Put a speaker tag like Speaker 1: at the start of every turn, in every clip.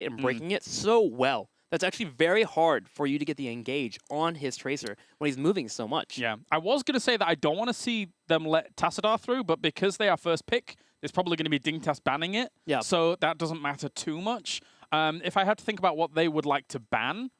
Speaker 1: and breaking it so well. That's actually very hard for you to get the engage on his Tracer when he's moving so much.
Speaker 2: Yeah, I was going to say that I don't want to see them let Tassadar through, but because they are first pick, it's probably going to be Dignitas banning it.
Speaker 1: Yeah.
Speaker 2: So that doesn't matter too much. If I had to think about what they would like to ban,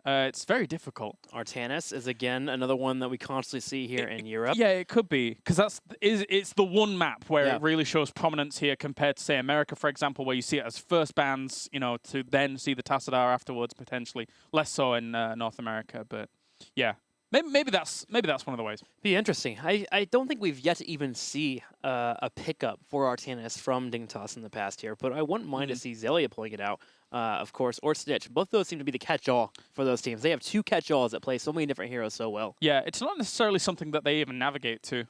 Speaker 2: it's very difficult.
Speaker 1: Artanis is, again, another one that we constantly see here in Europe.
Speaker 2: Yeah, it could be, because it's the one map where
Speaker 1: Yeah.
Speaker 2: it really shows prominence here compared to, say, America, for example, where you see it as first bans, to then see the Tassadar afterwards, potentially. Less so in North America, but yeah. Maybe that's one of the ways.
Speaker 1: Be interesting. I don't think we've yet to even see a pickup for Artanis from Dignitas in the past here, but I wouldn't mind to see Zelia pulling it out, of course, or Stitch. Both those seem to be the catch-all for those teams. They have two catch-alls that play so many different heroes so well.
Speaker 2: Yeah, it's not necessarily something that they even navigate to.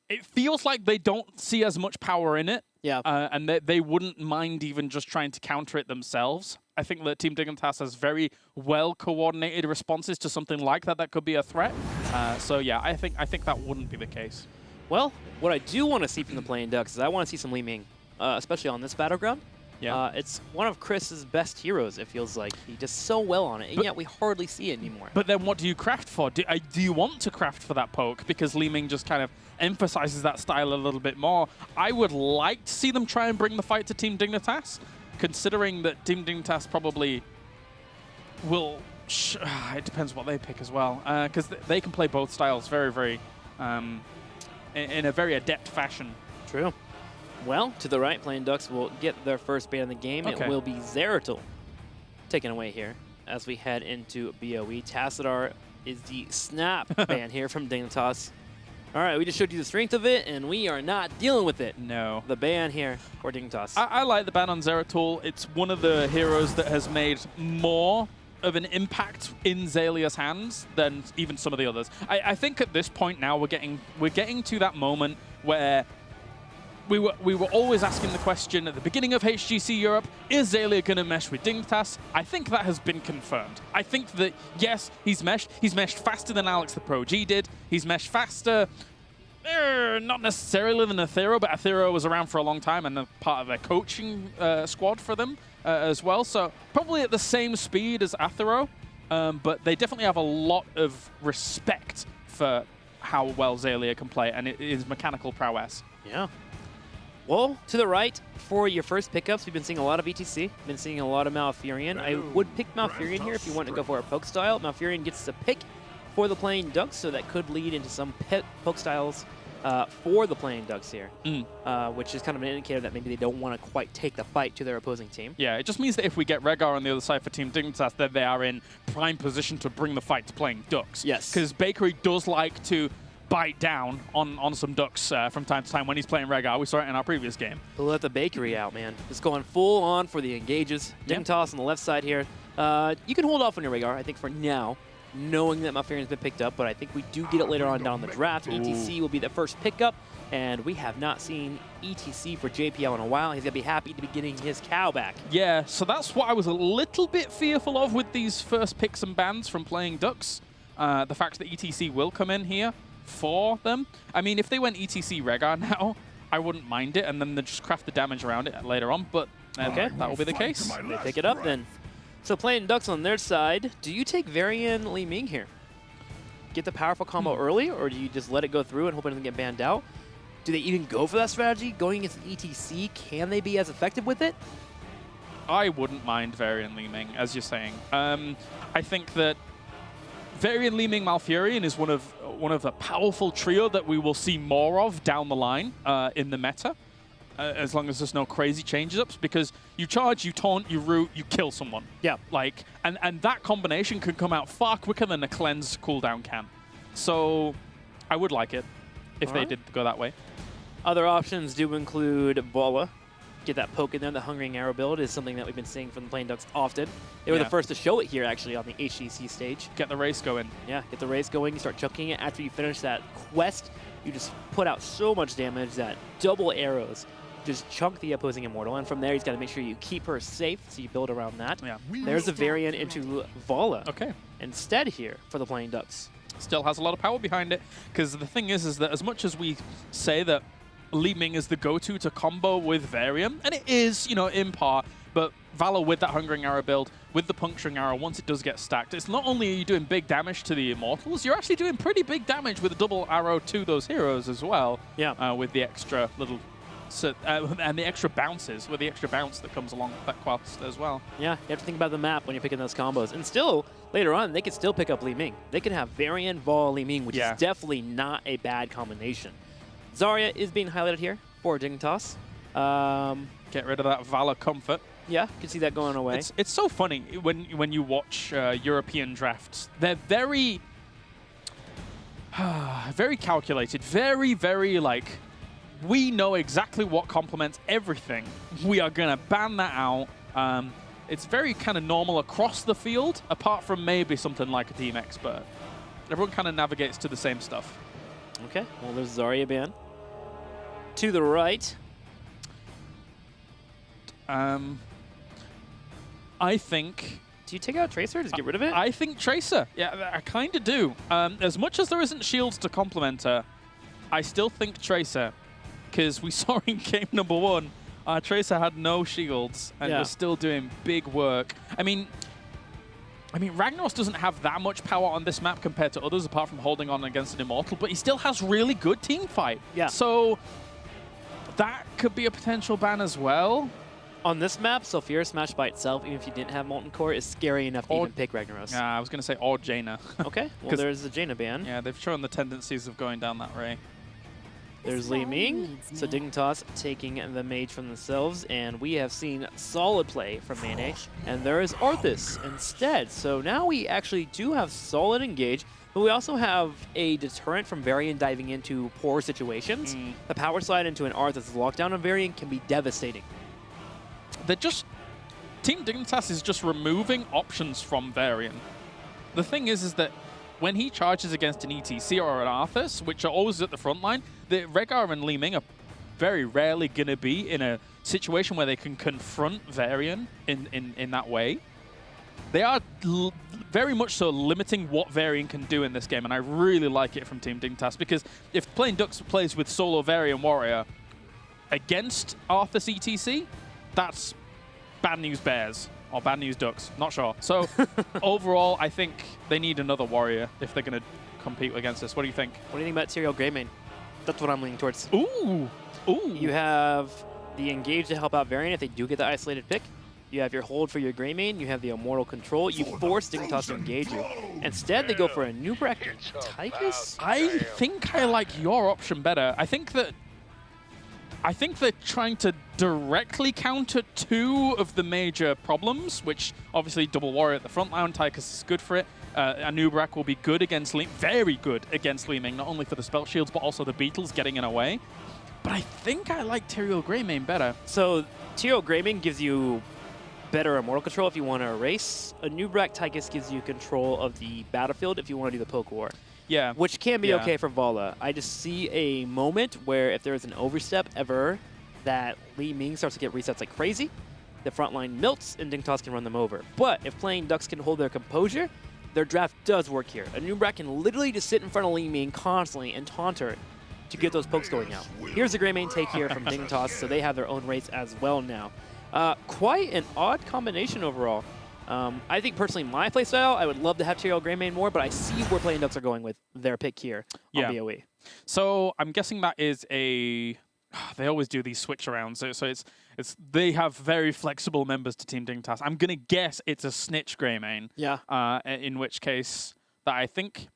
Speaker 2: It feels like they don't see as much power in it.
Speaker 1: Yeah.
Speaker 2: And they wouldn't mind even just trying to counter it themselves. I think that Team Dignitas has very well-coordinated responses to something like that that could be a threat. So yeah, I think that wouldn't be the case.
Speaker 1: Well, what I do want to see from the Playing Ducks is I want to see some Li Ming, especially on this battleground.
Speaker 2: Yeah.
Speaker 1: It's one of Chris's best heroes, it feels like. He does so well on it, and yet we hardly see it anymore.
Speaker 2: But then what do you craft for? Do you want to craft for that poke? Because Li Ming just kind of emphasizes that style a little bit more. I would like to see them try and bring the fight to Team Dignitas, considering that Team Dignitas probably will... it depends what they pick as well, because they can play both styles very, very... in a very adept fashion.
Speaker 1: True. Well, to the right, Playing Ducks will get their first ban in the game.
Speaker 2: Okay.
Speaker 1: It will be Zeratul taken away here as we head into BOE. Tassadar is the snap ban here from Dignitas. All right, we just showed you the strength of it, and we are not dealing with it.
Speaker 2: No.
Speaker 1: The ban here for Dignitas.
Speaker 2: I like the ban on Zeratul. It's one of the heroes that has made more of an impact in Zelia's hands than even some of the others. I think at this point now we're getting to that moment where we were always asking the question at the beginning of HGC Europe, is Zelia going to mesh with Dignitas? I think that has been confirmed. I think that, yes, he's meshed. He's meshed faster than Alex the Pro G did. He's meshed faster, not necessarily than Athero, but Athero was around for a long time and part of a coaching squad for them as well. So probably at the same speed as Athero, but they definitely have a lot of respect for how well Zelia can play and his mechanical prowess.
Speaker 1: Yeah. Well, to the right, for your first pickups, we've been seeing a lot of ETC, been seeing a lot of Malfurion. I would pick Malfurion here if you want to go for a poke style. Malfurion gets the pick for the Playing Ducks, so that could lead into some poke styles for the Playing Ducks here, which is kind of an indicator that maybe they don't want to quite take the fight to their opposing team.
Speaker 2: Yeah, it just means that if we get Rehgar on the other side for Team Dignitas, that they are in prime position to bring the fight to Playing Ducks.
Speaker 1: Yes.
Speaker 2: Because Bakery does like to bite down on some Ducks from time to time when he's playing Rehgar. We saw it in our previous game.
Speaker 1: Let the Bakery out, man. Just going full on for the engages. Dignitas on the left side here. You can hold off on your Rehgar, I think, for now, knowing that Malfurion's been picked up, but I think we do get it later on down the draft. ETC will be the first pickup, and we have not seen ETC for JPL in a while. He's going to be happy to be getting his cow back.
Speaker 2: Yeah, so that's what I was a little bit fearful of with these first picks and bans from Playing Ducks. The fact that ETC will come in here for them. I mean, if they went ETC Rehgar now, I wouldn't mind it, and then they just craft the damage around it later on, but
Speaker 1: okay,
Speaker 2: that will be the case.
Speaker 1: They pick it up then. So Playing Ducks on their side, do you take Varian Li Ming here? Get the powerful combo early, or do you just let it go through and hope it doesn't get banned out? Do they even go for that strategy? Going against ETC, can they be as effective with it?
Speaker 2: I wouldn't mind Varian Li Ming, as you're saying. I think that Varian Li Ming Malfurion is one of a powerful trio that we will see more of down the line in the meta, as long as there's no crazy change-ups, because you charge, you taunt, you root, you kill someone.
Speaker 1: Yeah.
Speaker 2: Like, and that combination can come out far quicker than a cleanse cooldown can. So I would like it if they did go that way.
Speaker 1: Other options do include Vola. Get that poke in there. The Hungering Arrow build is something that we've been seeing from the Playing Ducks often. They were the first to show it here, actually, on the HGC stage.
Speaker 2: Get the race going.
Speaker 1: Yeah, get the race going. You start chucking it. After you finish that quest, you just put out so much damage that double arrows just chunk the opposing Immortal. And from there, he's got to make sure you keep her safe, so you build around that.
Speaker 2: Yeah.
Speaker 1: There's a variant into Vola.
Speaker 2: Okay.
Speaker 1: Instead here for the Playing Ducks.
Speaker 2: Still has a lot of power behind it, because the thing is that as much as we say that Li Ming is the go-to to combo with Varian, and it is, you know, in par, but Valor with that Hungering Arrow build, with the Puncturing Arrow, once it does get stacked, it's not only are you doing big damage to the Immortals, you're actually doing pretty big damage with a double arrow to those heroes as well.
Speaker 1: Yeah.
Speaker 2: With the extra little... and the extra bounces, with the extra bounce that comes along with that quest as well.
Speaker 1: Yeah, you have to think about the map when you're picking those combos. And still, later on, they could still pick up Li Ming. They could have Varian, Vol, Li Ming, which is definitely not a bad combination. Zarya is being highlighted here for Dignitas.
Speaker 2: Get rid of that Valor comfort.
Speaker 1: Yeah, you can see that going away.
Speaker 2: It's so funny when you watch European drafts. They're very, very calculated, very, very like, we know exactly what complements everything. We are going to ban that out. It's very kind of normal across the field, apart from maybe something like a Team Expert. Everyone kind of navigates to the same stuff.
Speaker 1: Okay, well, there's Zarya ban. To the right.
Speaker 2: I think...
Speaker 1: Do you take out Tracer? Just get rid of it?
Speaker 2: I think Tracer. Yeah, I kind of do. As much as there isn't shields to complement her, I still think Tracer. Because we saw in game number 1, Tracer had no shields and was still doing big work. I mean, Ragnaros doesn't have that much power on this map compared to others, apart from holding on against an Immortal, but he still has really good team fight.
Speaker 1: Yeah.
Speaker 2: So that could be a potential ban as well.
Speaker 1: On this map, Sophia Smash by itself, even if you didn't have Molten Core, is scary enough to even pick Ragnaros.
Speaker 2: Yeah, I was going to say or Jaina.
Speaker 1: Okay, well, there's the Jaina ban.
Speaker 2: Yeah, they've shown the tendencies of going down that way.
Speaker 1: There's Li Ming, so Dignitas taking the mage from themselves, and we have seen solid play from Mayne, and there is Arthas instead. So now we actually do have solid engage, but we also have a deterrent from Varian diving into poor situations. The power slide into an Arthas lockdown on Varian can be devastating.
Speaker 2: They're just... Team Dignitas is just removing options from Varian. The thing is that when he charges against an ETC or an Arthas, which are always at the front line, the Rehgar and Li Ming are very rarely going to be in a situation where they can confront Varian in that way. They are very much so limiting what Varian can do in this game, and I really like it from Team Dignitas, because if Playing Ducks plays with solo Varian Warrior against Arthas ETC, that's bad news Bears. Or bad news Ducks, not sure. So overall, I think they need another warrior if they're going to compete against this. What do you think?
Speaker 1: What do you think about Tyrael Greymane? That's what I'm leaning towards.
Speaker 2: Ooh! Ooh!
Speaker 1: You have the engage to help out Varian if they do get the isolated pick. You have your hold for your Greymane. You have the immortal control. You force Dignitas to engage you. Instead, they go for a Nubrak Tychus?
Speaker 2: I think I like your option better. I think they're trying to directly counter 2 of the major problems, which obviously double warrior at the front line, Tychus is good for it. Anubrak will be good against very good against Li Ming, not only for the spell shields, but also the Beetles getting in a way. But I think I like Tyrael Greymane better.
Speaker 1: So Tyrael Greymane gives you better immortal control if you want to erase. Anubrak Tychus gives you control of the battlefield if you want to do the poke war.
Speaker 2: Yeah.
Speaker 1: Which can be okay for Vala. I just see a moment where if there is an overstep ever, that Li Ming starts to get resets like crazy, the front line melts, and Dignitas can run them over. But if Playing Ducks can hold their composure, their draft does work here. Anubrak can literally just sit in front of Li Ming constantly and taunt her to get those pokes going out. Here's the Greymane take here from Dignitas, so they have their own race as well now. Quite an odd combination overall. I think personally my playstyle, I would love to have Tyrael Greymane more, but I see where Playing Ducks are going with their pick here on BOE.
Speaker 2: So I'm guessing that is a... They always do these switch arounds, so they have very flexible members to Team Dignitas. I'm gonna guess it's a Snitch Greymane. Yeah. In which case, that I think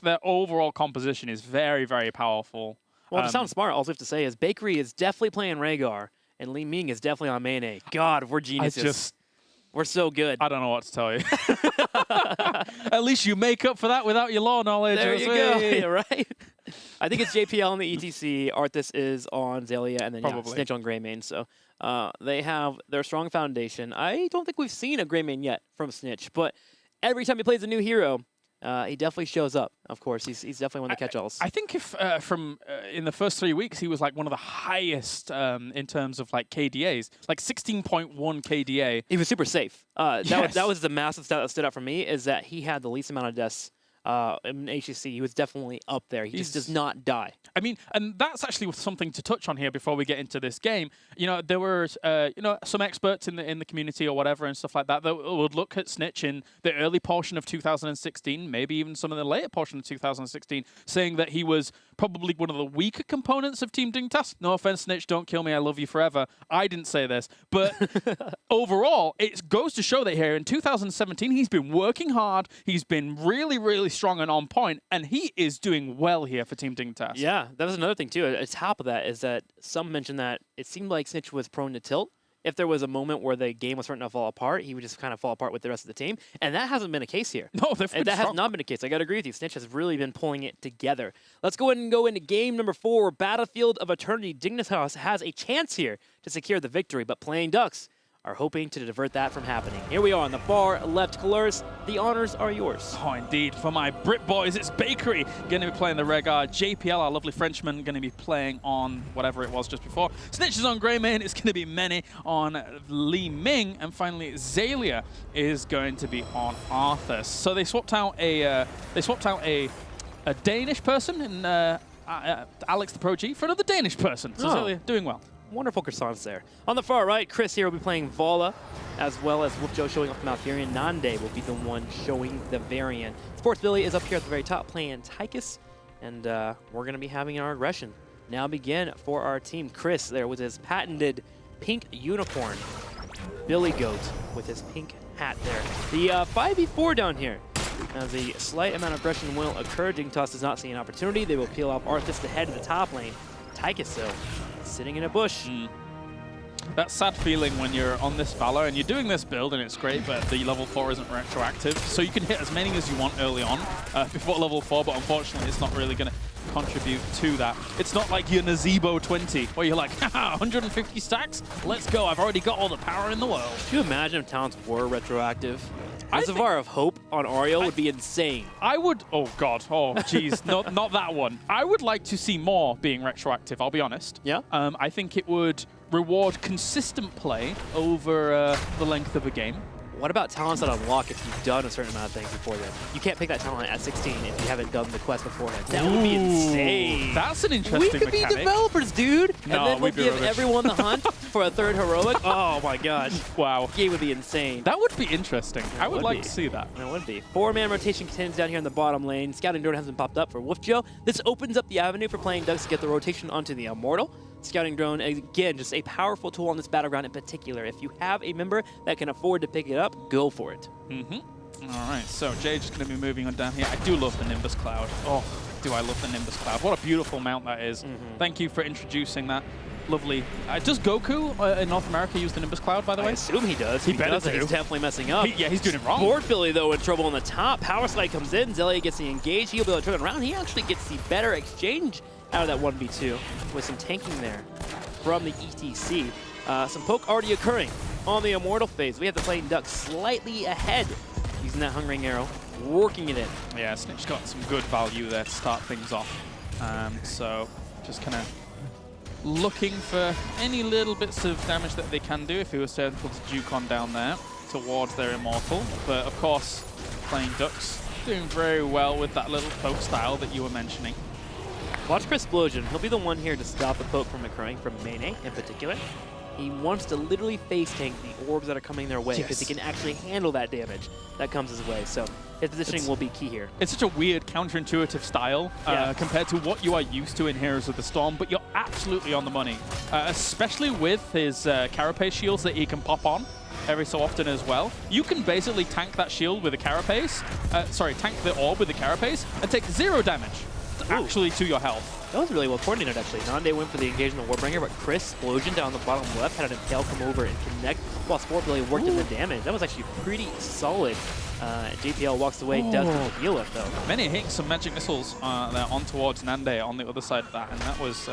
Speaker 2: their overall composition is very, very powerful.
Speaker 1: Well, to sound smart, all I have to say is Bakery is definitely playing Rehgar, and Li Ming is definitely on Mayne. God, we're geniuses. We're so good.
Speaker 2: I don't know what to tell you. At least you make up for that without your law knowledge.
Speaker 1: There you go. Yeah, right? I think it's JPL on the ETC. Arthas is on Xaylia, and then Snitch on Greymane. So they have their strong foundation. I don't think we've seen a Greymane yet from Snitch, but every time he plays a new hero, he definitely shows up. Of course, he's definitely one of the catch-alls.
Speaker 2: I think if in the first 3 weeks, he was like one of the highest in terms of like KDAs, like 16.1 KDA.
Speaker 1: He was super safe. That was the massive stat that stood out for me, is that he had the least amount of deaths in HGC, he was definitely up there. He just does not die.
Speaker 2: I mean, and that's actually something to touch on here before we get into this game. You know, there were some experts in the community or whatever and stuff like that that would look at Snitch in the early portion of 2016, maybe even some of the later portion of 2016, saying that he was probably one of the weaker components of Team Dignitas. No offense, Snitch, don't kill me, I love you forever. I didn't say this, but overall, it goes to show that here in 2017, he's been working hard, he's been really, really strong and on point, and he is doing well here for Team Dignitas.
Speaker 1: Yeah, that was another thing too. On top of that is that some mentioned that it seemed like Snitch was prone to tilt. If there was a moment where the game was starting to fall apart, he would just kind of fall apart with the rest of the team. And that hasn't been a case here.
Speaker 2: No, that
Speaker 1: has not been a case. I got to agree with you. Snitch has really been pulling it together. Let's go ahead and go into game number 4, Battlefield of Eternity. Dignitas has a chance here to secure the victory, but Playing Ducks are hoping to divert that from happening. Here we are on the far left colors. The honors are yours.
Speaker 2: Oh, indeed. For my Brit boys, it's Bakery going to be playing the Regard. JPL, our lovely Frenchman, going to be playing on whatever it was just before. Snitch is on Greymane. It's going to be Mene on Li Ming. And finally, Zalia is going to be on Arthas. So they swapped out a Danish person in Alex the Pro G for another Danish person. So Zalia doing well.
Speaker 1: Wonderful croissants there. On the far right, Chris here will be playing Vala, as well as Wolfjo showing off the Malfurion. Nande will be the one showing the Varian. Sports Billy is up here at the very top playing Tychus, and we're going to be having our aggression now begin for our team. Chris there with his patented pink unicorn. Billy Goat with his pink hat there. The 5v4 down here. As a slight amount of aggression will occur, Dignitas does not see an opportunity. They will peel off Arthas to head to the top lane. Tychus, though, sitting in a bush.
Speaker 2: That sad feeling when you're on this Valor and you're doing this build and it's great, but the level 4 isn't retroactive. So you can hit as many as you want early on before level 4, but unfortunately it's not really going to contribute to that. It's not like your Nazebo 20 where you're like, haha, 150 stacks? Let's go. I've already got all the power in the world.
Speaker 1: Could you imagine if talents were retroactive? Reservoir of Hope on Ariel would be insane.
Speaker 2: I would, oh god, oh jeez, not that one. I would like to see more being retroactive, I'll be honest.
Speaker 1: Yeah?
Speaker 2: I think it would reward consistent play over the length of a game.
Speaker 1: What about talents that unlock if you've done a certain amount of things before then? You can't pick that talent at 16 if you haven't done the quest beforehand. That would be insane.
Speaker 2: That's an interesting
Speaker 1: We could be developers, dude.
Speaker 2: No,
Speaker 1: and then we'll give
Speaker 2: rubbish.
Speaker 1: everyone the hunt for a third heroic. Oh my gosh.
Speaker 2: Wow.
Speaker 1: Game would be insane.
Speaker 2: That would be interesting. I would like to see that.
Speaker 1: It would be. 4-man rotation continues down here in the bottom lane. Scouting drone hasn't popped up for Wolfjo. This opens up the avenue for Playing Ducks to get the rotation onto the Immortal. Scouting drone, again, just a powerful tool on this battleground in particular. If you have a member that can afford to pick it up, go for it.
Speaker 2: All right, so Jay just going to be moving on down here. I do love the Nimbus Cloud. Oh, do I love the Nimbus Cloud. What a beautiful mount that is. Thank you for introducing that. Lovely. Does Goku in North America use the Nimbus Cloud, by the way?
Speaker 1: I assume he does.
Speaker 2: He better do.
Speaker 1: He's definitely messing up.
Speaker 2: Yeah, he's doing it wrong.
Speaker 1: Sport Billy, though, in trouble on the top. Power Slide comes in. Zelia gets the engage. He'll be able to turn it around. He actually gets the better exchange out of that 1v2 with some tanking there from the ETC. Some poke already occurring on the Immortal phase. We have the Playing Ducks slightly ahead using that Hungering Arrow, working it in.
Speaker 2: Yeah, Snitch got some good value there to start things off. So just kind of looking for any little bits of damage that they can do if he was able to juke on down there towards their Immortal. But of course, Playing Ducks doing very well with that little poke style that you were mentioning.
Speaker 1: Watch for Explosion. He'll be the one here to stop the poke from occurring, from Mene in particular. He wants to literally face tank the orbs that are coming their way because he can actually handle that damage that comes his way. So his positioning will be key here.
Speaker 2: It's such a weird, counterintuitive style compared to what you are used to in Heroes of the Storm, but you're absolutely on the money, especially with his Carapace shields that he can pop on every so often as well. You can basically tank that shield with a Carapace, tank the orb with a Carapace and take 0 damage. Actually to your health.
Speaker 1: That was really well coordinated, actually. Nande went for the engage in the Warbringer, but Chris, Explosion down the bottom left, had an Impale come over and connect while Sport Billy worked in the damage. That was actually pretty solid. JPL walks away, does the heal it, though.
Speaker 2: Many hitting some magic missiles there on towards Nande on the other side of that, and that was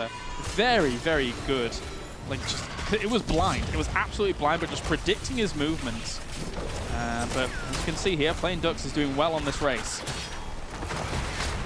Speaker 2: very, very good. Like, just, it was blind. It was absolutely blind, but just predicting his movements. But as you can see here, Playing Ducks is doing well on this race.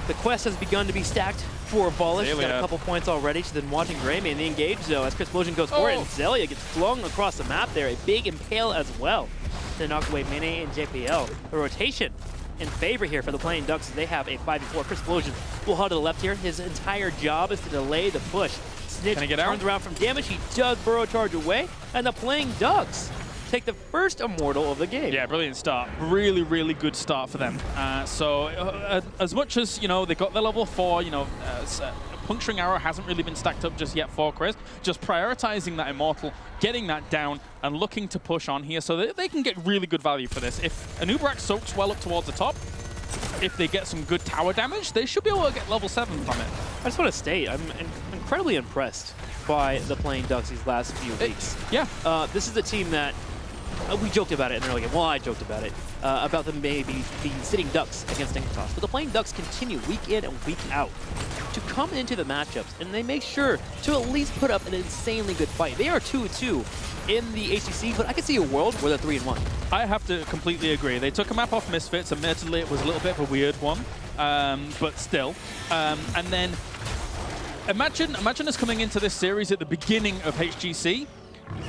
Speaker 1: The quest has begun to be stacked for Vala. She's got a couple points already. She's been watching Greymane. The engage, though, as Chris Explosion goes for it, and Zelia gets flung across the map there. A big Impale as well to knock away Mene and JPL. The rotation in favor here for the Playing Ducks. They have a 5v4. Chris Explosion will huddle to the left here. His entire job is to delay the push. Snitch turns around from damage. He does burrow charge away, and the Playing Ducks take the first Immortal of the game.
Speaker 2: Yeah, brilliant start. Really, really good start for them. As much as, you know, they got their level 4, you know, Puncturing Arrow hasn't really been stacked up just yet for Chris. Just prioritizing that Immortal, getting that down, and looking to push on here so that they can get really good value for this. If Anubarak soaks well up towards the top, if they get some good tower damage, they should be able to get level 7 from it.
Speaker 1: I just want to state, I'm incredibly impressed by the Playing Ducks these last few weeks.
Speaker 2: Yeah.
Speaker 1: This is a team that we joked about it in the early game. Well, I joked about it, about them maybe being sitting ducks against Dignitas. But the Playing Ducks continue week in and week out to come into the matchups, and they make sure to at least put up an insanely good fight. They are 2-2 in the HGC, but I can see a world where they're 3-1.
Speaker 2: I have to completely agree. They took a map off Misfits. Admittedly, it was a little bit of a weird one, but still. And then imagine us coming into this series at the beginning of HGC.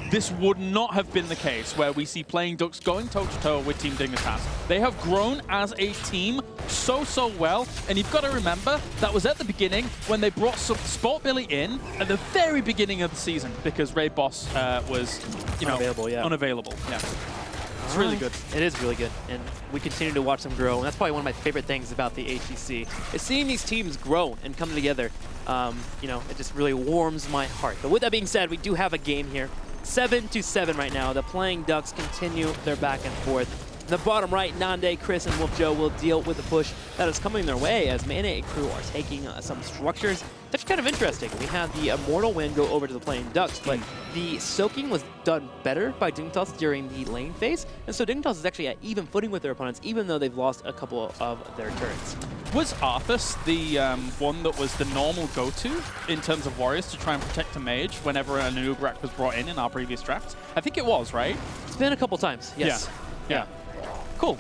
Speaker 2: This would not have been the case where we see Playing Ducks going toe-to-toe with Team Dignitas. They have grown as a team so well, and you've got to remember that was at the beginning when they brought Sport Billy in at the very beginning of the season because Ray Boss was, you know, unavailable. Yeah. It's really good.
Speaker 1: It is really good, and we continue to watch them grow. And that's probably one of my favorite things about the HGC is seeing these teams grow and come together. You know, it just really warms my heart. But with that being said, we do have a game here. 7-7 right now. The Playing Ducks continue their back and forth. In the bottom right, Nande, Chris, and Wolf Joe will deal with the push that is coming their way as Mana and crew are taking some structures. That's kind of interesting. We had the Immortal win go over to the Playing Ducks, but the soaking was done better by Dignitas during the lane phase, and so Dignitas is actually at even footing with their opponents, even though they've lost a couple of their turrets.
Speaker 2: Was Arthas the one that was the normal go-to in terms of warriors to try and protect a mage whenever an Anubarak was brought in our previous drafts? I think it was, right?
Speaker 1: It's been a couple times, yes.
Speaker 2: Yeah. Cool.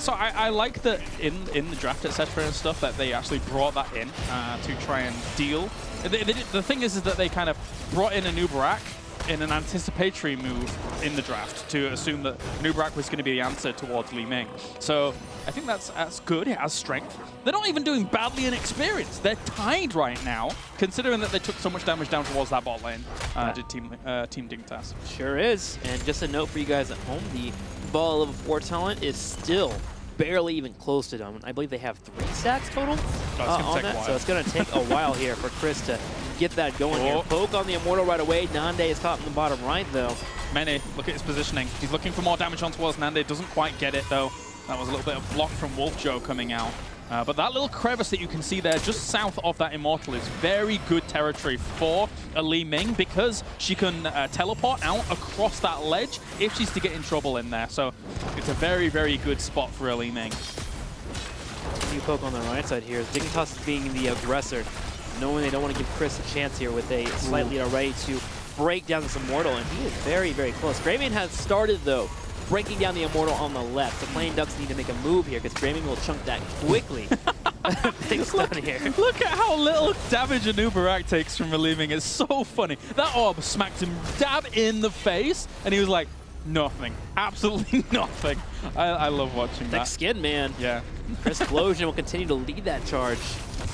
Speaker 2: So I like that in the draft, etc. and stuff, that they actually brought that in to try and deal. The thing is that they kind of brought in Anubarak in an anticipatory move in the draft to assume that Anubarak was going to be the answer towards Li Ming. So I think that's good. It has strength. They're not even doing badly in experience. They're tied right now, considering that they took so much damage down towards that bot lane, did Team Dignitas.
Speaker 1: Sure is. And just a note for you guys at home, the Ball level 4 talent is still barely even close to them. I believe they have 3 stacks total on that, so it's going to take a while here for Chris to get that going here. Poke on the Immortal right away. Nande is caught in the bottom right, though.
Speaker 2: Mene, look at his positioning. He's looking for more damage on towards Nande. Doesn't quite get it, though. That was a little bit of block from Wolf Joe coming out. But that little crevice that you can see there just south of that Immortal is very good territory for a Li Ming because she can teleport out across that ledge if she's to get in trouble in there. So it's a very, very good spot for a Li Ming.
Speaker 1: New poke on the right side here. Dignitas is being the aggressor, knowing they don't want to give Chris a chance here with a slight lead already to break down this Immortal, and he is very, very close. Greymane has started, though, breaking down the Immortal on the left. The Playing Ducks need to make a move here because Greymane will chunk that quickly. Things done here.
Speaker 2: Look at how little damage Anubarak takes from relieving. It's so funny. That orb smacked him dab in the face, and he was like, nothing. Absolutely nothing. I love watching that.
Speaker 1: Thick skin, man.
Speaker 2: Yeah.
Speaker 1: Chris Explosion will continue to lead that charge.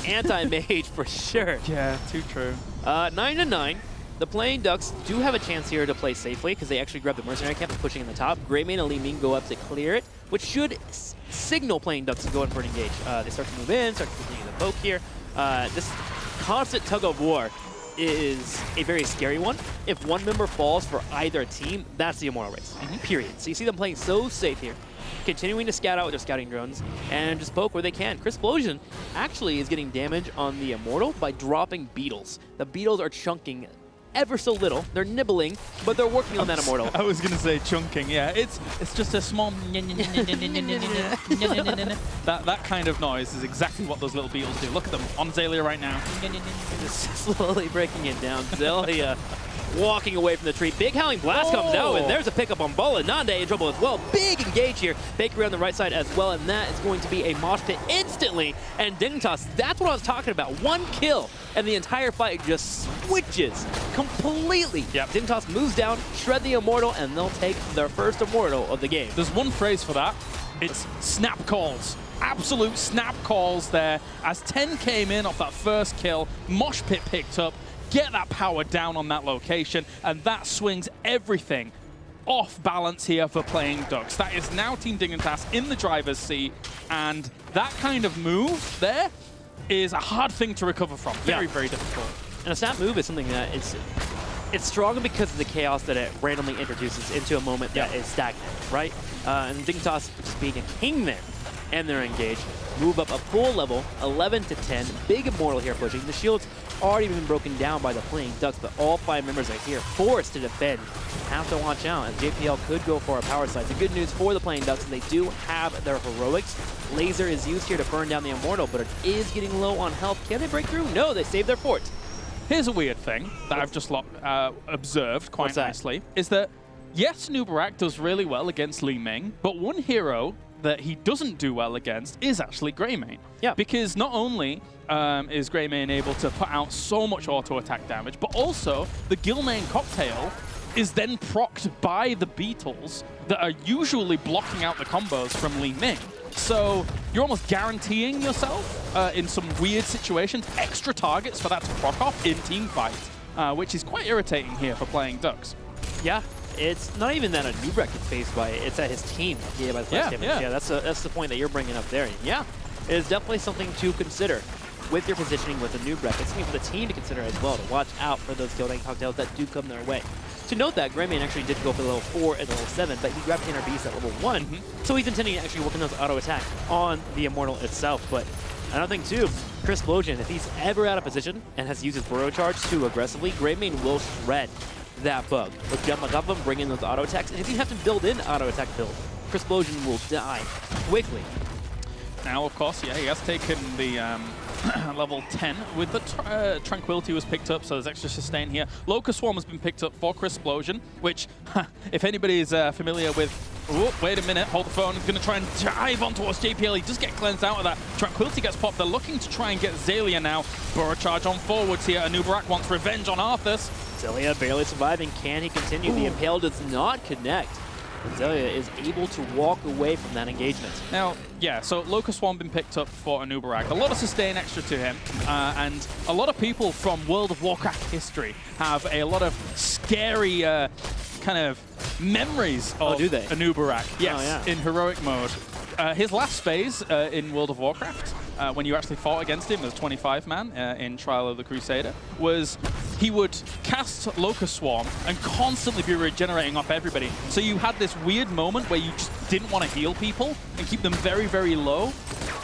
Speaker 1: Anti-mage for sure.
Speaker 2: Yeah, too true.
Speaker 1: 9-9. The Playing Ducks do have a chance here to play safely because they actually grab the Mercenary Camp and pushing in the top. Greymane and Li Ming go up to clear it, which should signal Playing Ducks to go in for an engage. They start to move in, start to continue the poke here. This constant tug of war is a very scary one. If one member falls for either team, that's the Immortal race, period. So you see them playing so safe here, continuing to scout out with their scouting drones and just poke where they can. Chris Explosion actually is getting damage on the Immortal by dropping beetles. The beetles are chunking ever so little. They're nibbling, but they're working on that Immortal.
Speaker 2: I was gonna say chunking, yeah. It's just a small that kind of noise is exactly what those little beetles do. Look at them on Zalia right now.
Speaker 1: Just slowly breaking it down. Zalia walking away from the tree. Big Howling Blast comes out, and there's a pickup on Bala. Nande in trouble as well. Big engage here. Bakery on the right side as well, and that is going to be a mosh pit instantly. And Dignitas, that's what I was talking about. One kill, and the entire fight just switches completely.
Speaker 2: Yep.
Speaker 1: Dignitas moves down, shred the Immortal, and they'll take their first Immortal of the game.
Speaker 2: There's one phrase for that. It's snap calls. absolute snap calls there as 10 came in off that first kill. Mosh Pit picked up, get that power down on that location, and that swings everything off balance here for Playing Ducks. That is now Team Dignitas in the driver's seat, and that kind of move there is a hard thing to recover from. Very, very difficult.
Speaker 1: And a snap move is something that it's strong because of the chaos that it randomly introduces into a moment that is stagnant, right? And Dignitas being a king there, and they're engaged. Move up a full level, 11 to 10. Big Immortal here pushing. The shield's already been broken down by the Playing Ducks, but all 5 members are here, forced to defend. Have to watch out, as JPL could go for a power side. The good news for the Playing Ducks is they do have their heroics. Laser is used here to burn down the Immortal, but it is getting low on health. Can they break through? No, they saved their fort.
Speaker 2: Here's a weird thing that I've just observed quite nicely, is that, yes, Nubarak does really well against Li Ming, but one hero that he doesn't do well against is actually Greymane.
Speaker 1: Yeah.
Speaker 2: Because not only is Greymane able to put out so much auto-attack damage, but also the Gilmane cocktail is then procced by the beetles that are usually blocking out the combos from Li Ming. So you're almost guaranteeing yourself, in some weird situations, extra targets for that to proc off in team fights, which is quite irritating here for Playing Ducks.
Speaker 1: Yeah, it's not even that a Nubrek gets faced by it, it's that his team gave by the flash damage. Yeah, that's the point that you're bringing up there. And yeah, it is definitely something to consider with your positioning with the Nubrek. It's something for the team to consider as well, to watch out for those Gilmane cocktails that do come their way. To note that Greymane actually did go for level 4 and level 7, but he grabbed Inner Beast at level 1, so he's intending to actually work on those auto attacks on the Immortal itself. But another thing too, Crystplosion, if he's ever out of position and has used his Burrow Charge too aggressively, Greymane will shred that bug. He'll jump on top of him, bring in those auto attacks, and if you have to build in auto attack build, Crystplosion will die quickly.
Speaker 2: Now, of course, yeah, he has taken the level 10 with the Tranquility was picked up, so there's extra sustain here. Locust Swarm has been picked up for Crystplosion, which, if anybody is familiar with... Oh, wait a minute, hold the phone. He's going to try and dive on towards JPL. He does get cleansed out of that. Tranquility gets popped. They're looking to try and get Zalia now. Burrow Charge on forwards here. Anubarak wants revenge on Arthas.
Speaker 1: Zalia barely surviving. Can he continue? The Impale does not connect. Zalia is able to walk away from that engagement.
Speaker 2: Now, yeah, so Locust Swarm been picked up for Anubarak. A lot of sustain extra to him, and a lot of people from World of Warcraft history have a lot of scary kind of memories of Anubarak. Yes, in heroic mode. His last phase in World of Warcraft, when you actually fought against him as 25-man in Trial of the Crusader, was he would cast Locust Swarm and constantly be regenerating off everybody. So you had this weird moment where you just didn't want to heal people and keep them very, very low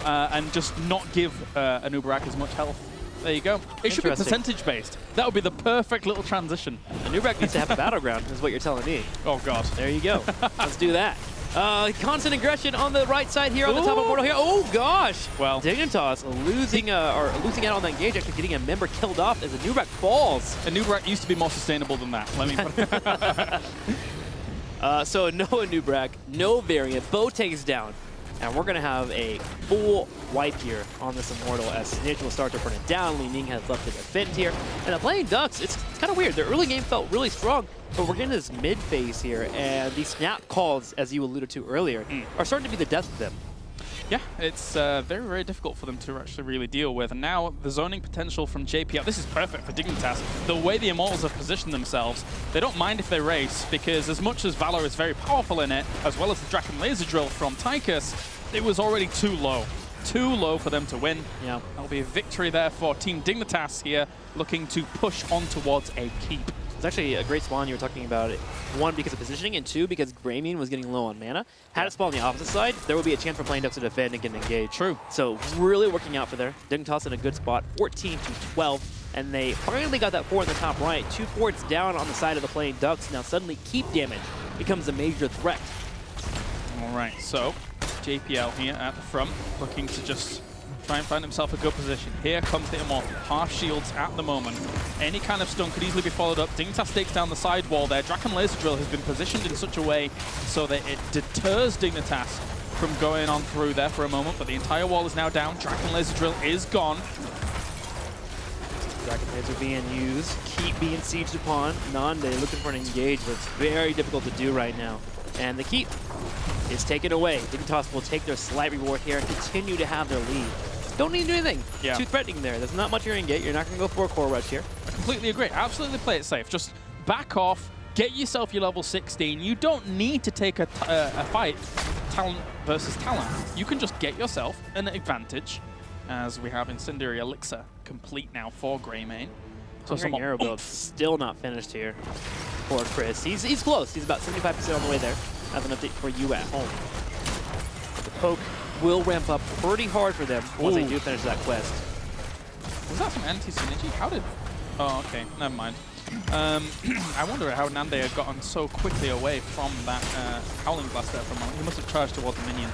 Speaker 2: and just not give Anubarak as much health. There you go. It should be percentage-based. That would be the perfect little transition.
Speaker 1: Anubarak needs to have a battleground, is what you're telling me.
Speaker 2: Oh, God.
Speaker 1: There you go. Let's do that. Constant aggression on the right side here on the top of Portal here. Oh gosh!
Speaker 2: Well,
Speaker 1: Dignitas losing losing out on that engage, actually getting a member killed off as Anubarak falls.
Speaker 2: Anubarak used to be more sustainable than that. Let me.
Speaker 1: So no Anubarak, no variant. Bo takes down, and we're gonna have a full wipe here on this Immortal as Snitch will start to burn it down. Li Ming has left to defend here, and the Playing Ducks. It's kind of weird. Their early game felt really strong. But we're getting this mid phase here, and these snap calls, as you alluded to earlier, are starting to be the death of them.
Speaker 2: Yeah, it's very, very difficult for them to actually really deal with. And now the zoning potential from JPL, this is perfect for Dignitas. The way the Immortals have positioned themselves, they don't mind if they race, because as much as Valor is very powerful in it, as well as the Draken Laser Drill from Tychus, it was already too low. Too low for them to win.
Speaker 1: Yeah.
Speaker 2: That'll be a victory there for Team Dignitas here, looking to push on towards a keep.
Speaker 1: It's actually a great spawn you were talking about. One, because of positioning, and two, because Greymane was getting low on mana. Had it spawn on the opposite side, there would be a chance for Playing Ducks to defend and get engaged.
Speaker 2: True.
Speaker 1: So really working out for there. Dignitas in a good spot, 14 to 12, and they finally got that fort in the top right. 2 forts down on the side of the Playing Ducks. Now suddenly keep damage becomes a major threat.
Speaker 2: All right, so JPL here at the front, looking to just try and find himself a good position. Here comes the Immortal. Half shields at the moment. Any kind of stun could easily be followed up. Dignitas takes down the side wall there. Draken Laser Drill has been positioned in such a way so that it deters Dignitas from going on through there for a moment, but the entire wall is now down. Draken Laser Drill is gone.
Speaker 1: Draken Laser being used, keep being sieged upon. Nande looking for an engage, but it's very difficult to do right now. And the keep is taken away. Dignitas will take their slight reward here and continue to have their lead. Don't need to do anything.
Speaker 2: Yeah.
Speaker 1: Too threatening there. There's not much you're going to get. You're not going to go for a core rush here.
Speaker 2: I completely agree. Absolutely play it safe. Just back off, get yourself your level 16. You don't need to take a fight, talent versus talent. You can just get yourself an advantage, as we have Incendiary Elixir complete now for Greymane. So some
Speaker 1: arrow build still not finished here for Chris. He's close. He's about 75% on the way there. As an update for you at home. The poke will ramp up pretty hard for them once they do finish that quest.
Speaker 2: Was that some anti-synergy? How did... Oh, okay. Never mind. I wonder how Nande had gotten so quickly away from that Howling Blast there for a moment. He must have charged towards the minion.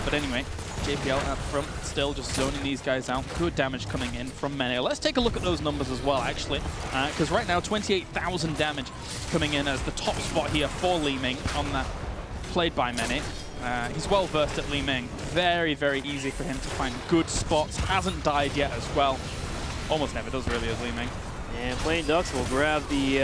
Speaker 2: But anyway, JPL at the front, still just zoning these guys out. Good damage coming in from Mene. Let's take a look at those numbers as well, actually. Because right now, 28,000 damage coming in as the top spot here for Li Ming on that played by Mene. He's well versed at Li Ming. Very, very easy for him to find good spots. Hasn't died yet as well. Almost never does really as Li Ming.
Speaker 1: And Playing Ducks will grab the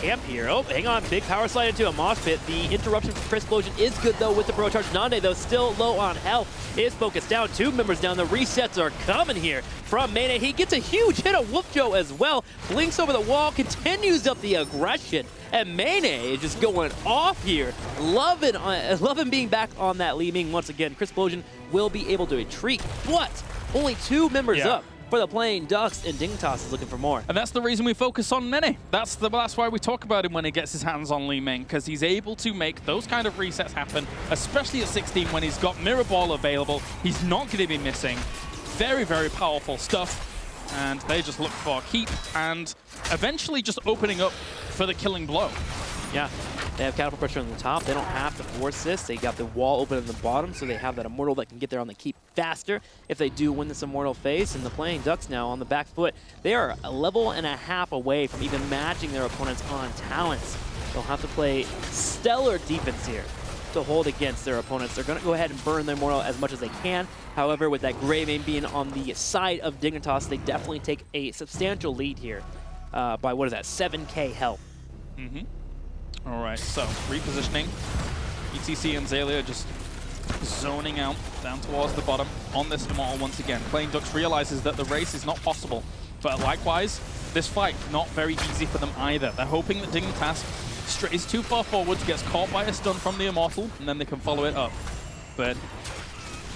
Speaker 1: camp here. Oh, hang on. Big power slide into a mosh pit. The interruption from Chris Explosion is good, though, with the Pro Charge. Nande, though, still low on health. Is focused down. 2 members down. The resets are coming here from Mene. He gets a huge hit of Wolf Joe as well. Blinks over the wall. Continues up the aggression. And Mene is just going off here. Loving being back on that Li Ming once again. Chris Explosion will be able to retreat. But only 2 members up for the Playing Ducks, and Dignitas is looking for more. And
Speaker 2: that's the reason we focus on Mene. That's why we talk about him when he gets his hands on Li Ming, because he's able to make those kind of resets happen, especially at 16 when he's got Mirror Ball available. He's not going to be missing. Very, very powerful stuff. And they just look for a keep and eventually just opening up for the killing blow.
Speaker 1: Yeah, they have catapult pressure on the top. They don't have to force this. They got the wall open in the bottom, so they have that Immortal that can get there on the keep faster if they do win this Immortal phase. And the Playing Ducks now on the back foot, they are a level and a half away from even matching their opponents on talents. They'll have to play stellar defense here to hold against their opponents. They're going to go ahead and burn their Immortal as much as they can. However, with that Greymane being on the side of Dignitas, they definitely take a substantial lead here by, what is that, 7k health.
Speaker 2: Mm-hmm. All right, so repositioning. ETC and Zalia just zoning out down towards the bottom on this Immortal once again. Playing Ducks realizes that the race is not possible, but likewise, this fight not very easy for them either. They're hoping that Dignitas strays too far forward, gets caught by a stun from the Immortal, and then they can follow it up. But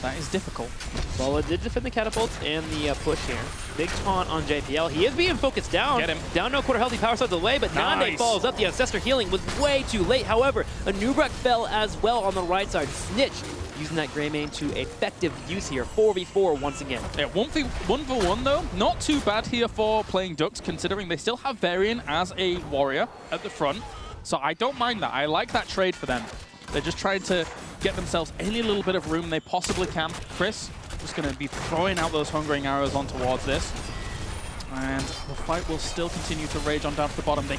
Speaker 2: that is difficult.
Speaker 1: Well, it did defend the catapults and the push here. Big taunt on JPL. He is being focused down.
Speaker 2: Get him.
Speaker 1: Down no quarter healthy power slides away, but Nande follows up. The Ancestor healing was way too late. However, a Nubrak fell as well on the right side. Snitch using that Greymane to effective use here. 4v4 once again.
Speaker 2: Yeah, 1v1 though. Not too bad here for Playing Ducks, considering they still have Varian as a warrior at the front. So I don't mind that. I like that trade for them. They're just trying to get themselves any little bit of room they possibly can. Chris just going to be throwing out those Hungering Arrows on towards this. And the fight will still continue to rage on down to the bottom. The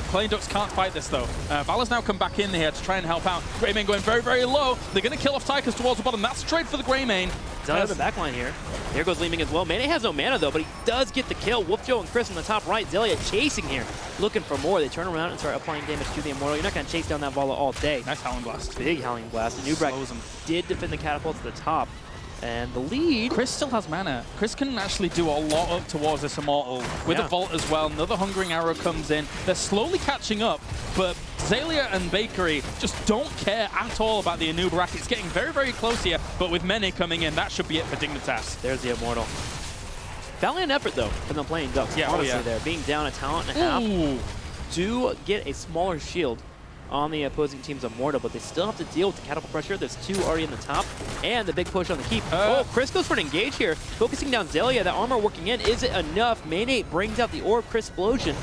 Speaker 2: Playing Ducks can't fight this though. Valor's now come back in here to try and help out. Greymane going very, very low. They're going to kill off Tychus towards the bottom. That's a trade for the Greymane.
Speaker 1: Zelia on the back line here. Here goes Li Ming as well. Mene has no mana though, but he does get the kill. Wolf Joe and Chris on the top right. Zelia chasing here, looking for more. They turn around and start applying damage to the Immortal. You're not going to chase down that Vala all day.
Speaker 2: Nice Howling Blast.
Speaker 1: Big Howling Blast. And Nubrak did defend the catapults at the top. And the lead...
Speaker 2: Chris still has mana. Chris can actually do a lot up towards this Immortal. With the Vault as well, another Hungering Arrow comes in. They're slowly catching up, but Zalia and Bakery just don't care at all about the Anubrak. It's getting very, very close here, but with Mene coming in, that should be it for Dignitas.
Speaker 1: There's the Immortal. Valiant effort, though, from the Playing Ducks. Yeah, honestly, there. Being down a talent and a half. Do get a smaller shield on the opposing team's Immortal, but they still have to deal with the catapult pressure. There's 2 already in the top, and the big push on the keep. Chris goes for an engage here, focusing down Zalia. That armor working in. Is it enough? Mene brings out the Orb Chris Explosion.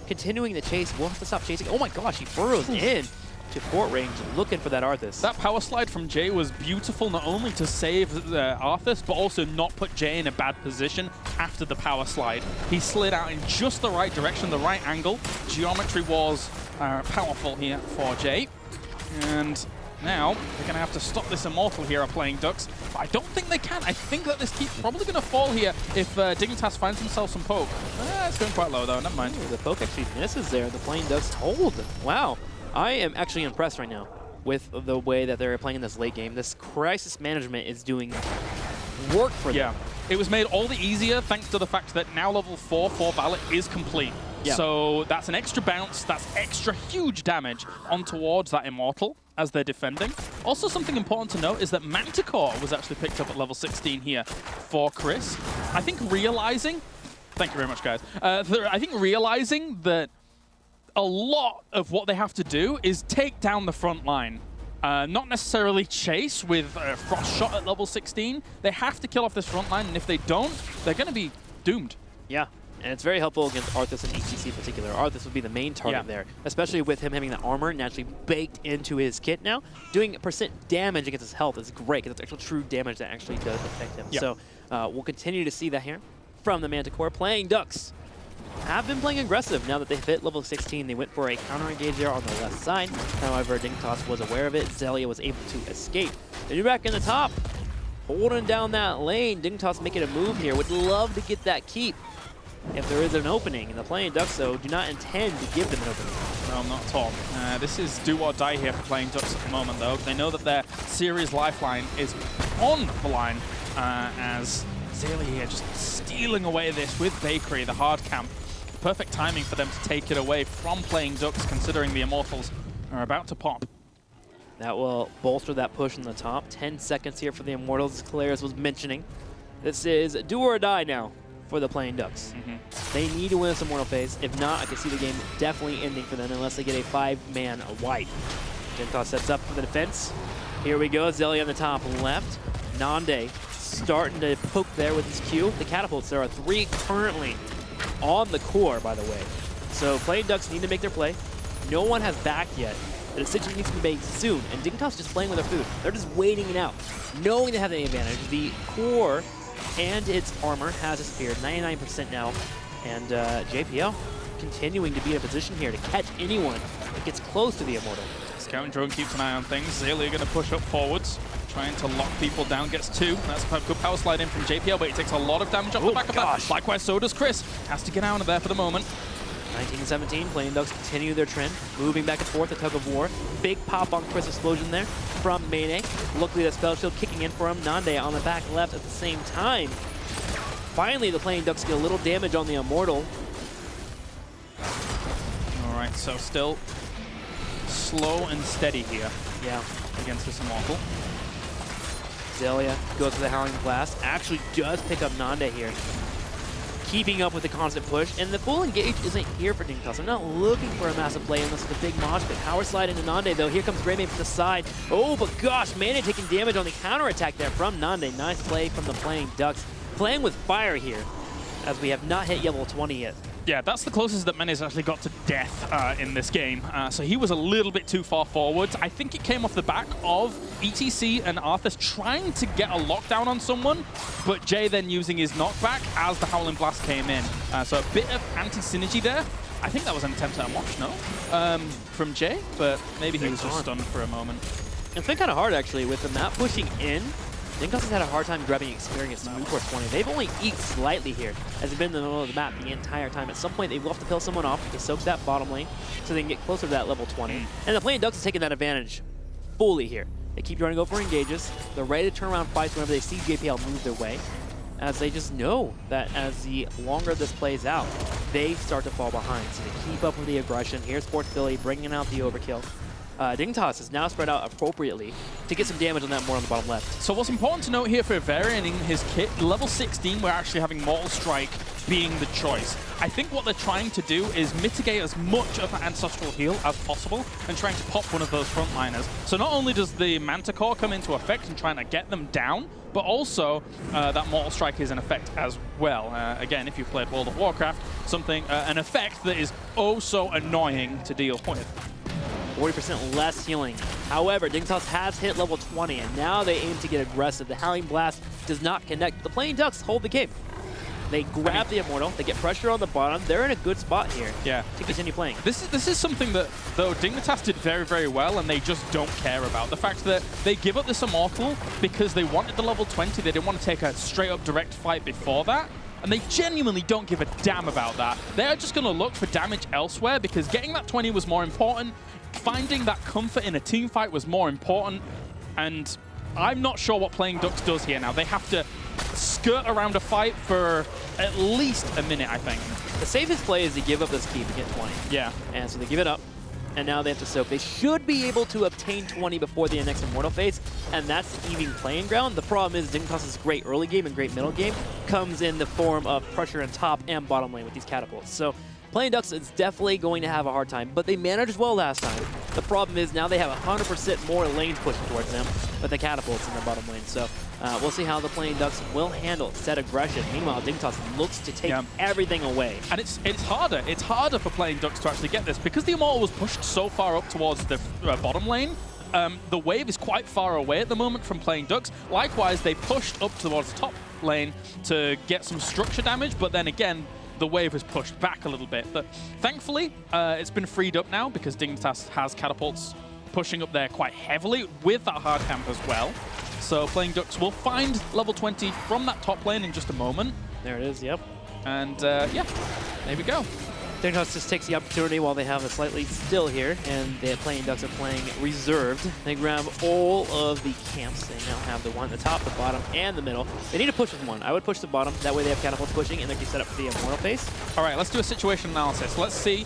Speaker 1: Continuing the chase. We'll have to stop chasing. Oh my gosh, he burrows in to fort range, looking for that Arthas.
Speaker 2: That power slide from Jay was beautiful, not only to save Arthas, but also not put Jay in a bad position after the power slide. He slid out in just the right direction, the right angle. Geometry was powerful here for Jay. And now they're going to have to stop this Immortal here at Playing Ducks. But I don't think they can. I think that this keep's probably going to fall here if Dignitas finds himself some poke. It's going quite low though, never mind.
Speaker 1: The poke actually misses there. The Playing Ducks hold. Wow. I am actually impressed right now. with the way that they're playing in this late game. This crisis management is doing work for them.
Speaker 2: Yeah, it was made all the easier thanks to the fact that now level 4 for Ballot is complete. Yeah. So that's an extra bounce, that's extra huge damage on towards that Immortal as they're defending. Also, something important to note is that Manticore was actually picked up at level 16 here for Chris. I think realizing, thank you very much, guys. I think realizing that a lot of what they have to do is take down the front line. Not necessarily chase with Frost Shot at level 16. They have to kill off this front line, and if they don't, they're going to be doomed.
Speaker 1: Yeah, and it's very helpful against Arthas and HGC in particular. Arthas would be the main target there, especially with him having the armor naturally baked into his kit now. Doing percent damage against his health is great, because it's actual true damage that actually does affect him. So we'll continue to see that here from the Manticore. Playing Ducks have been playing aggressive now that they've hit level 16. They went for a counter engage there on the left side. However, Dignitas was aware of it. Zelia was able to escape. They're back in the top, holding down that lane. Dignitas making a move here. Would love to get that keep if there is an opening. And the Playing Ducks, though, do not intend to give them an opening.
Speaker 2: No, not at all. This is do or die here for Playing Ducks at the moment, though. They know that their series lifeline is on the line as Zelia here just stealing away this with Bakery, the hard camp. Perfect timing for them to take it away from Playing Ducks, considering the Immortals are about to pop.
Speaker 1: That will bolster that push in the top. 10 seconds here for the Immortals, as Claire's was mentioning. This is do or die now for the Playing Ducks. They need to win this Immortal phase. If not, I can see the game definitely ending for them unless they get a 5-man wipe. Dignitas sets up for the defense. Here we go, Zelia on the top left. Nande starting to poke there with his Q. The catapults, there are 3 currently on the core, by the way. So Playing Ducks need to make their play. No one has backed yet. The decision needs to be made soon, and Dignitas just playing with their food. They're just waiting it out, knowing they have the advantage. The core and its armor has disappeared, 99% now, and JPL continuing to be in a position here to catch anyone that gets close to the Immortal.
Speaker 2: Scouting drone keeps an eye on things. Zelia going to push up forwards, trying to lock people down, gets 2. That's a good power slide in from JPL, but he takes a lot of damage off the back of that. Likewise, so does Chris. Has to get out of there for the moment.
Speaker 1: 19-17, Playing Ducks continue their trend, moving back and forth, a tug of war. Big pop on Chris explosion there from Mayne. Luckily, that spell shield kicking in for him. Nande on the back left at the same time. Finally, the Playing Ducks get a little damage on the Immortal.
Speaker 2: All right, so still slow and steady here.
Speaker 1: Yeah,
Speaker 2: against this Immortal.
Speaker 1: Zelia goes for the Howling Blast. Actually does pick up Nande here, keeping up with the constant push, and the full engage isn't here for Dignitas. I'm not looking for a massive play unless it's a big mosh pit. Power slide into Nande, though. Here comes Greymane from the side. Oh, but gosh, Mayne taking damage on the counterattack there from Nande. Nice play from the Playing Ducks. Playing with fire here, as we have not hit level 20 yet.
Speaker 2: Yeah, that's the closest that Mene's actually got to death in this game. So he was a little bit too far forwards. I think it came off the back of ETC and Arthas trying to get a lockdown on someone, but Jay then using his knockback as the Howling Blast came in. So a bit of anti-synergy there. I think that was an attempt at a mosh, no? From Jay, but maybe he was just stunned for a moment.
Speaker 1: It's been kind of hard, actually, with the map pushing in. Dignitas has had a hard time grabbing experience to move towards 20. They've only eked slightly here, as they've been in the middle of the map the entire time. At some point, they will have to kill someone off to soak that bottom lane so they can get closer to that level 20. And the Playing Ducks is taking that advantage fully here. They keep trying to go for engages. They're ready to turn around fights whenever they see JPL move their way, as they just know that as the longer this plays out, they start to fall behind. So they keep up with the aggression. Here's Sports Billy bringing out the overkill. Dignitas is now spread out appropriately to get some damage on that more on the bottom left.
Speaker 2: So what's important to note here for Varian in his kit, level 16, we're actually having Mortal Strike being the choice. I think what they're trying to do is mitigate as much of that Ancestral Heal as possible and trying to pop one of those frontliners. So not only does the Manticore come into effect and trying to get them down, but also that Mortal Strike is an effect as well. Again, if you've played World of Warcraft, an effect that is oh so annoying to deal with.
Speaker 1: 40% less healing. However, Dignitas has hit level 20, and now they aim to get aggressive. The Howling Blast does not connect. The Playing Ducks hold the game. They grab the Immortal. They get pressure on the bottom. They're in a good spot here to continue playing.
Speaker 2: This is something that, though, Dignitas did very, very well, and they just don't care about. The fact that they give up this Immortal because they wanted the level 20. They didn't want to take a straight-up direct fight before that. and they genuinely don't give a damn about that. They're just going to look for damage elsewhere because getting that 20 was more important. Finding that comfort in a team fight was more important, and I'm not sure what Playing Ducks does here now. They have to skirt around a fight for at least a minute, I think.
Speaker 1: The safest play is to give up this keep and get 20.
Speaker 2: Yeah.
Speaker 1: And so they give it up, and now they have to soak. They should be able to obtain 20 before the next Immortal phase, and that's the even playing ground. The problem is Dignitas' great early game and great middle game comes in the form of pressure in top and bottom lane with these catapults. So Playing Ducks is definitely going to have a hard time, but they managed well last time. The problem is now they have 100% more lanes pushing towards them with the catapults in the bottom lane. So we'll see how the Playing Ducks will handle set aggression. Meanwhile, Dignitas looks to take everything away.
Speaker 2: And it's harder. It's harder for Playing Ducks to actually get this because the Immortal was pushed so far up towards the bottom lane. The wave is quite far away at the moment from Playing Ducks. Likewise, they pushed up towards the top lane to get some structure damage, but then again, the wave has pushed back a little bit. But thankfully, it's been freed up now because Dignitas has catapults pushing up there quite heavily with that hard camp as well. So Playing Ducks will find level 20 from that top lane in just a moment.
Speaker 1: There it is, yep.
Speaker 2: And yeah, there we go.
Speaker 1: Dignitas just takes the opportunity while they have a slightly still here, and the Playing Ducks are playing reserved. They grab all of the camps. They now have the one at the top, the bottom, and the middle. They need to push with one. I would push the bottom. That way they have catapults pushing, and they can set up for the Immortal phase.
Speaker 2: All right, let's do a situation analysis. Let's see.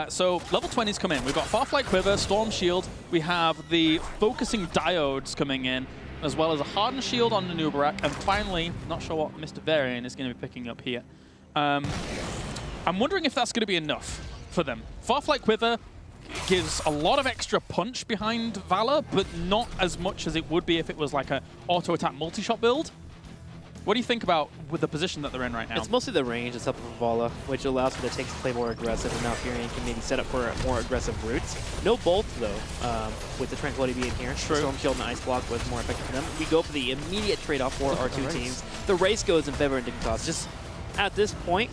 Speaker 2: So level 20s come in. We've got Farflight Quiver, Storm Shield. We have the Focusing Diodes coming in, as well as a Hardened Shield on Nanubarak. And finally, not sure what Mr. Varian is going to be picking up here. I'm wondering if that's going to be enough for them. Farflight Quiver gives a lot of extra punch behind Valor, but not as much as it would be if it was like an auto-attack multi-shot build. What do you think about with the position that they're in right now?
Speaker 1: It's mostly the range that's up for Vala, which allows for the tanks to play more aggressive, and now Furion can maybe set up for more aggressive routes. No Bolt, though, with the Tranquility being here.
Speaker 2: True.
Speaker 1: Storm Shield and Ice Block was more effective for them. We go for the immediate trade-off for our two teams. The race goes in favor of Dignitas. Just at this point,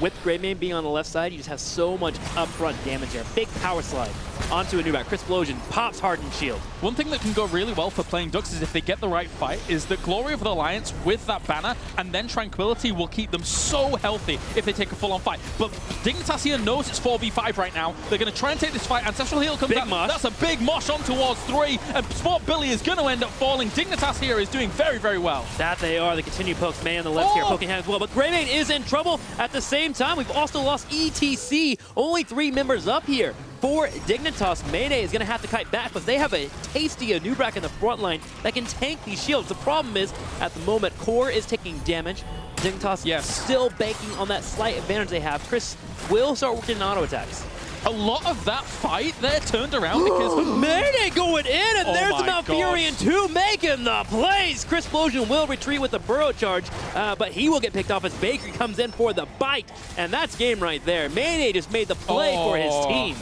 Speaker 1: with Greymane being on the left side, you just have so much upfront damage here. Big power slide onto a new back. Chris Explosion pops Hardened Shield.
Speaker 2: One thing that can go really well for Playing Ducks is if they get the right fight, is that Glory of the Alliance with that banner and then Tranquility will keep them so healthy if they take a full-on fight. But Dignitas here knows it's 4v5 right now. They're going to try and take this fight. Ancestral Heal comes out. That's a big mosh on towards 3, and Sport Billy is going to end up falling. Dignitas here is doing very, very well.
Speaker 1: That they are. They continue pokes. Man on the left here poking hand as well. But Greymane is in trouble at the same time. We've also lost ETC. Only 3 members up here. For Dignitas, Mayday is going to have to kite back because they have a tasty Anubrak in the front line that can tank these shields. The problem is, at the moment, Core is taking damage. Dignitas still banking on that slight advantage they have. Chris will start working auto attacks.
Speaker 2: A lot of that fight there turned around because
Speaker 1: Mayday going in, and there's the Malfurion 2 making the plays. Chris Explosion will retreat with the burrow charge, but he will get picked off as Bakery comes in for the bite, and that's game right there. Mayday just made the play for his team.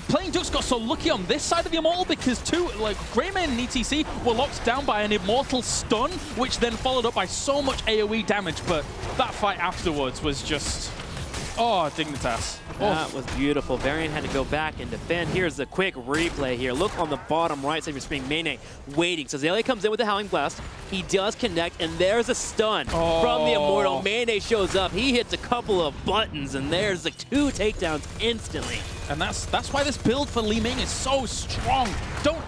Speaker 2: Playing Ducks got so lucky on this side of the Immortal because Greymane and ETC were locked down by an Immortal stun, which then followed up by so much AoE damage, but that fight afterwards was just... Dignitas.
Speaker 1: That was beautiful. Varian had to go back and defend. Here's the quick replay here. Look on the bottom right side of your screen. Mayday waiting. So Zaylee comes in with the Howling Blast. He does connect, and there's a stun from the Immortal. Mayday shows up. He hits a couple of buttons, and there's the 2 takedowns instantly.
Speaker 2: And that's why this build for Li Ming is so strong. Don't,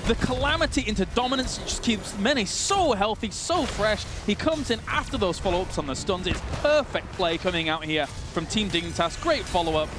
Speaker 2: the Calamity into Dominance just keeps Mene so healthy, so fresh. He comes in after those follow-ups on the stuns. It's perfect play coming out here from Team Dignitas. Great follow-up,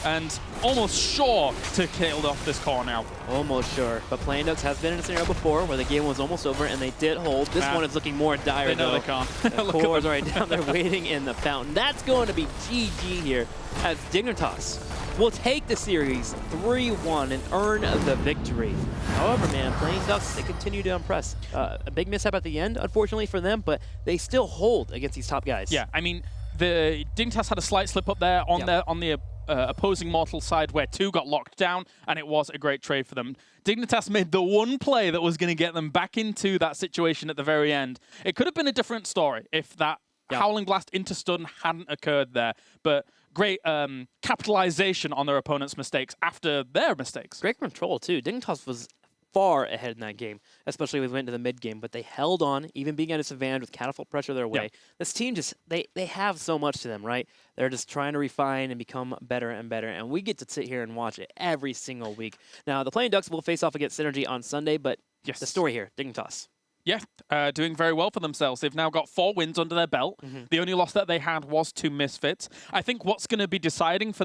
Speaker 2: and almost sure to kill off this core now.
Speaker 1: Almost sure. But Playing Ducks has been in a scenario before where the game was almost over, and they did hold. This one is looking more dire,
Speaker 2: though. They can't.
Speaker 1: The core is right down there waiting in the fountain. That's going to be GG here as Dignitas will take the series 3-1 and earn the victory. However, man, Playing Ducks, they continue to impress. A big mishap at the end, unfortunately for them, but they still hold against these top guys.
Speaker 2: Yeah, I mean, the Dignitas had a slight slip up there on the opposing Mortal side where 2 got locked down, and it was a great trade for them. Dignitas made the one play that was going to get them back into that situation at the very end. It could have been a different story if that Howling Blast into stun hadn't occurred there, but great capitalization on their opponent's mistakes after their mistakes.
Speaker 1: Great control, too. Dignitas was far ahead in that game, especially when we went into the mid game. But they held on, even being at a disadvantage with catapult pressure their way. This team just, they have so much to them, right? They're just trying to refine and become better and better. And we get to sit here and watch it every single week. Now, the Playing Ducks will face off against Synergy on Sunday, but the story here, Dignitas.
Speaker 2: Yeah, doing very well for themselves. They've now got 4 wins under their belt. The only loss that they had was to Misfits. I think what's going to be deciding for them